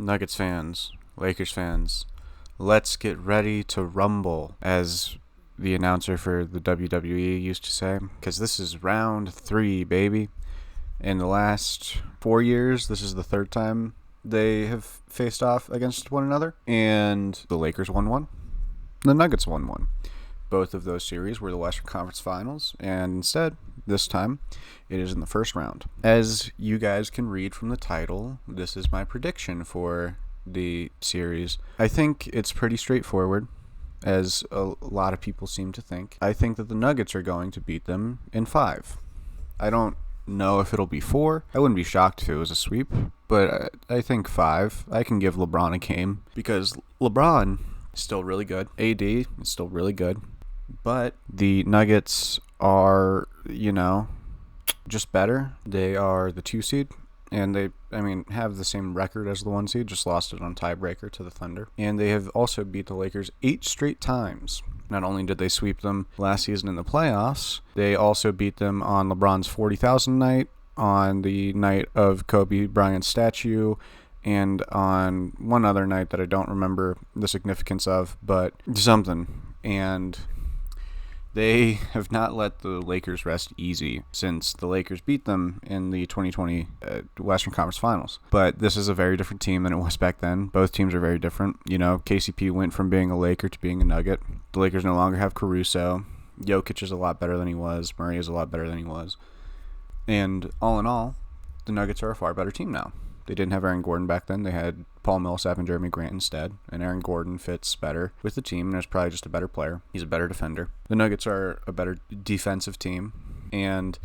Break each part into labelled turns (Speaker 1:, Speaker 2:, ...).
Speaker 1: Nuggets fans, Lakers fans, let's get ready to rumble, as the announcer for the WWE used to say, because this is round 3, baby. In the last 4 years, this is the third time they have faced off against one another, and the Lakers won one, the Nuggets won one. Both of those series were the Western Conference Finals, and instead, this time, it is in the first round. As you guys can read from the title, this is my prediction for the series. I think it's pretty straightforward, as a lot of people seem to think. I think that the Nuggets are going to beat them in 5. I don't know if it'll be 4. I wouldn't be shocked if it was a sweep, but I think 5. I can give LeBron a game, because LeBron is still really good. AD is still really good. But the Nuggets are, just better. They are the 2 seed, and they, have the same record as the 1 seed, just lost it on tiebreaker to the Thunder. And they have also beat the Lakers 8 straight times. Not only did they sweep them last season in the playoffs, they also beat them on LeBron's 40,000 night, on the night of Kobe Bryant's statue, and on one other night that I don't remember the significance of, but something. And they have not let the Lakers rest easy since the Lakers beat them in the 2020 Western Conference Finals. But this is a very different team than it was back then. Both teams are very different. KCP went from being a Laker to being a Nugget. The Lakers no longer have Caruso. Jokic is a lot better than he was. Murray is a lot better than he was. And all in all, the Nuggets are a far better team now. They didn't have Aaron Gordon back then. They had Paul Millsap and Jeremy Grant instead, and Aaron Gordon fits better with the team and is probably just a better player. He's a better defender. The Nuggets are a better defensive team, and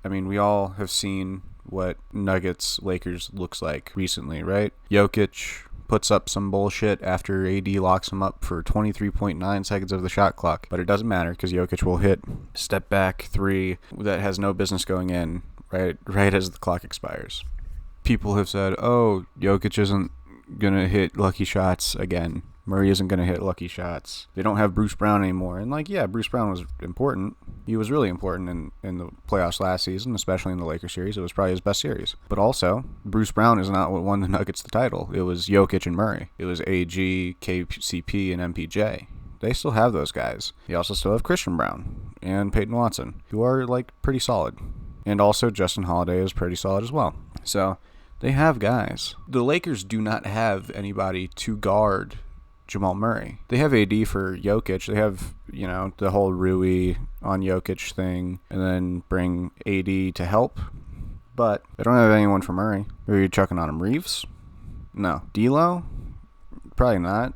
Speaker 1: we all have seen what Nuggets-Lakers looks like recently, right? Jokic puts up some bullshit after AD locks him up for 23.9 seconds of the shot clock, but it doesn't matter because Jokic will hit step back 3 that has no business going in right as the clock expires. People have said, Jokic isn't going to hit lucky shots again. Murray isn't going to hit lucky shots. They don't have Bruce Brown anymore. And, Bruce Brown was important. He was really important in the playoffs last season, especially in the Lakers series. It was probably his best series. But also, Bruce Brown is not what won the Nuggets the title. It was Jokic and Murray. It was AG, KCP, and MPJ. They still have those guys. They also still have Christian Brown and Peyton Watson, who are, pretty solid. And also, Justin Holiday is pretty solid as well. So they have guys. The Lakers do not have anybody to guard Jamal Murray. They have AD for Jokic. They have, the whole Rui on Jokic thing, and then bring AD to help. But they don't have anyone for Murray. Are you chucking on him? Reeves? No. D'Lo? Probably not.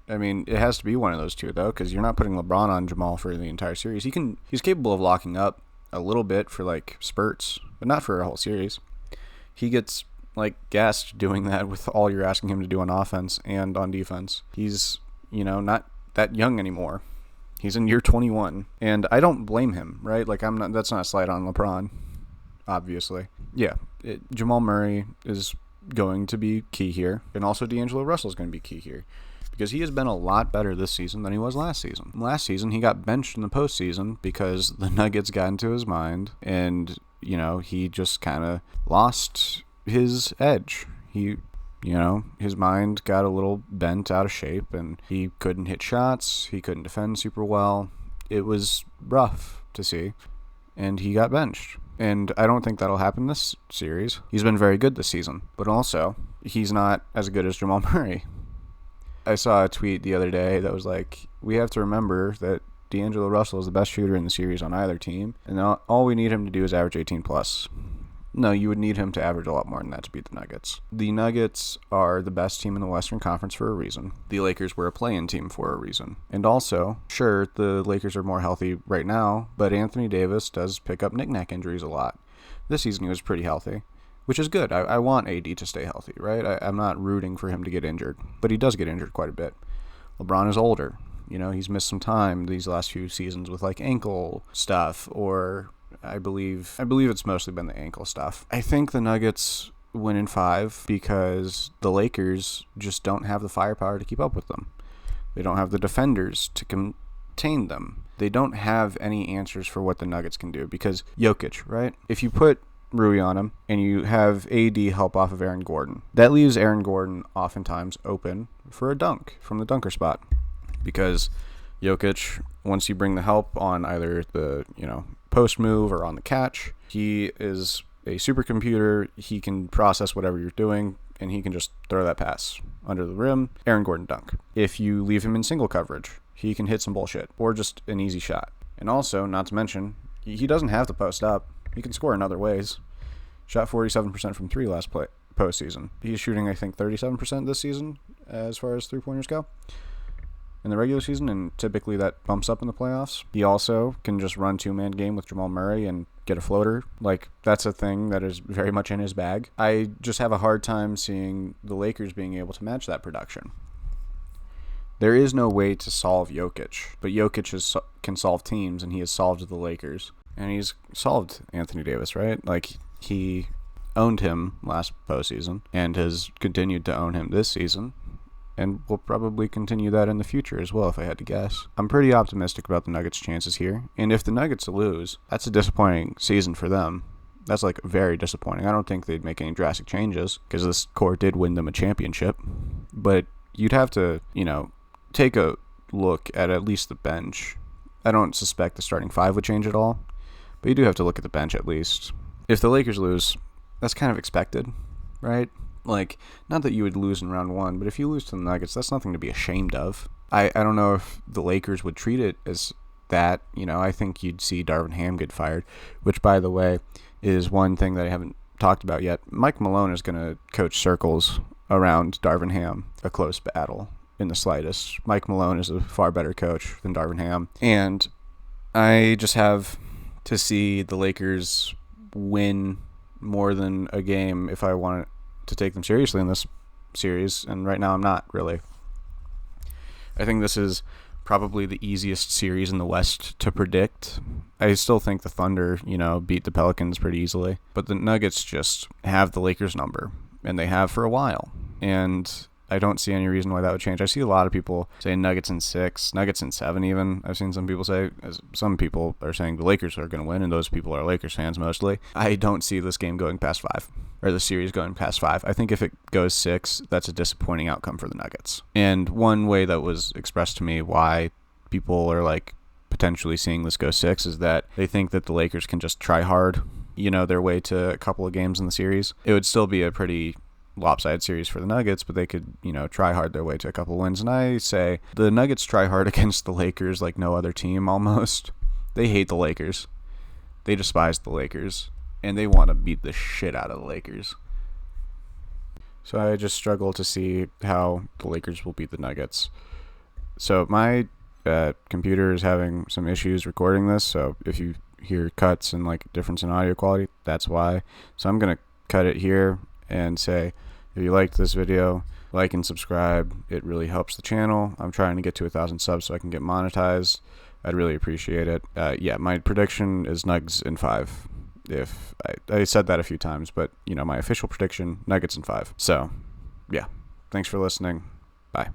Speaker 1: It has to be one of those two, though, because you're not putting LeBron on Jamal for the entire series. He's capable of locking up a little bit for, spurts, but not for a whole series. He gets, gassed doing that with all you're asking him to do on offense and on defense. He's, not that young anymore. He's in year 21, and I don't blame him, right? That's not a slight on LeBron, obviously. Yeah, Jamal Murray is going to be key here, and also D'Angelo Russell is going to be key here, because he has been a lot better this season than he was last season. Last season, he got benched in the postseason because the Nuggets got into his mind, and he just kind of lost his edge. His mind got a little bent out of shape, and he couldn't hit shots. He couldn't defend super well. It was rough to see, and he got benched. And I don't think that'll happen this series. He's been very good this season, but also, he's not as good as Jamal Murray. I saw a tweet the other day that was we have to remember that D'Angelo Russell is the best shooter in the series on either team, and all we need him to do is average 18 plus. No, you would need him to average a lot more than that to beat the Nuggets. The Nuggets are the best team in the Western Conference for a reason. The Lakers were a play-in team for a reason. And also, sure, the Lakers are more healthy right now, but Anthony Davis does pick up knick-knack injuries a lot. This season he was pretty healthy, which is good. I want AD to stay healthy, right? I'm not rooting for him to get injured, but he does get injured quite a bit. LeBron is older. He's missed some time these last few seasons with ankle stuff, or I believe it's mostly been the ankle stuff. I think the Nuggets win in 5 because the Lakers just don't have the firepower to keep up with them. They don't have the defenders to contain them. They don't have any answers for what the Nuggets can do because Jokic, right? If you put Rui on him, and you have AD help off of Aaron Gordon. That leaves Aaron Gordon oftentimes open for a dunk from the dunker spot, because Jokic, once you bring the help on either the post move or on the catch, he is a supercomputer. He can process whatever you're doing, and he can just throw that pass under the rim. Aaron Gordon dunk. If you leave him in single coverage, he can hit some bullshit or just an easy shot. And also, not to mention, he doesn't have to post up. He can score in other ways. Shot 47% from 3 last postseason. He's shooting, I think, 37% this season as far as three-pointers go in the regular season, and typically that bumps up in the playoffs. He also can just run two-man game with Jamal Murray and get a floater. Like, that's a thing that is very much in his bag. I just have a hard time seeing the Lakers being able to match that production. There is no way to solve Jokic, but Jokic can solve teams, and he has solved the Lakers. And he's solved Anthony Davis, right? Like, he owned him last postseason and has continued to own him this season, and will probably continue that in the future as well, if I had to guess. I'm pretty optimistic about the Nuggets' chances here, and if the Nuggets lose, that's a disappointing season for them. That's, like, very disappointing. I don't think they'd make any drastic changes, because this core did win them a championship, but you'd have to, take a look at least the bench. I don't suspect the starting five would change at all, but you do have to look at the bench at least. If the Lakers lose, that's kind of expected, right? Like, not that you would lose in round one, but if you lose to the Nuggets, that's nothing to be ashamed of. I don't know if the Lakers would treat it as that. I think you'd see Darvin Ham get fired, which, by the way, is one thing that I haven't talked about yet. Mike Malone is going to coach circles around Darvin Ham, a close battle in the slightest. Mike Malone is a far better coach than Darvin Ham, and I just have to see the Lakers win more than a game if I want to take them seriously in this series, and right now I'm not really. I think this is probably the easiest series in the West to predict. I still think the Thunder, beat the Pelicans pretty easily, but the Nuggets just have the Lakers number, and they have for a while, and I don't see any reason why that would change. I see a lot of people saying Nuggets in 6, Nuggets in 7 even. I've seen some people say, some people are saying the Lakers are going to win, and those people are Lakers fans mostly. I don't see this game going past 5, or the series going past 5. I think if it goes 6, that's a disappointing outcome for the Nuggets. And one way that was expressed to me why people are potentially seeing this go 6 is that they think that the Lakers can just try hard, their way to a couple of games in the series. It would still be a pretty lopsided series for the Nuggets, but they could, try hard their way to a couple wins. And I say the Nuggets try hard against the Lakers like no other team almost. They hate the Lakers. They despise the Lakers. And they want to beat the shit out of the Lakers. So I just struggle to see how the Lakers will beat the Nuggets. So my computer is having some issues recording this, so if you hear cuts and difference in audio quality, that's why. So I'm going to cut it here and say, if you liked this video, like and subscribe. It really helps the channel. I'm trying to get to 1,000 subs so I can get monetized. I'd really appreciate it. My prediction is Nuggets in 5. If I said that a few times, but my official prediction, Nuggets in 5. So, yeah. Thanks for listening. Bye.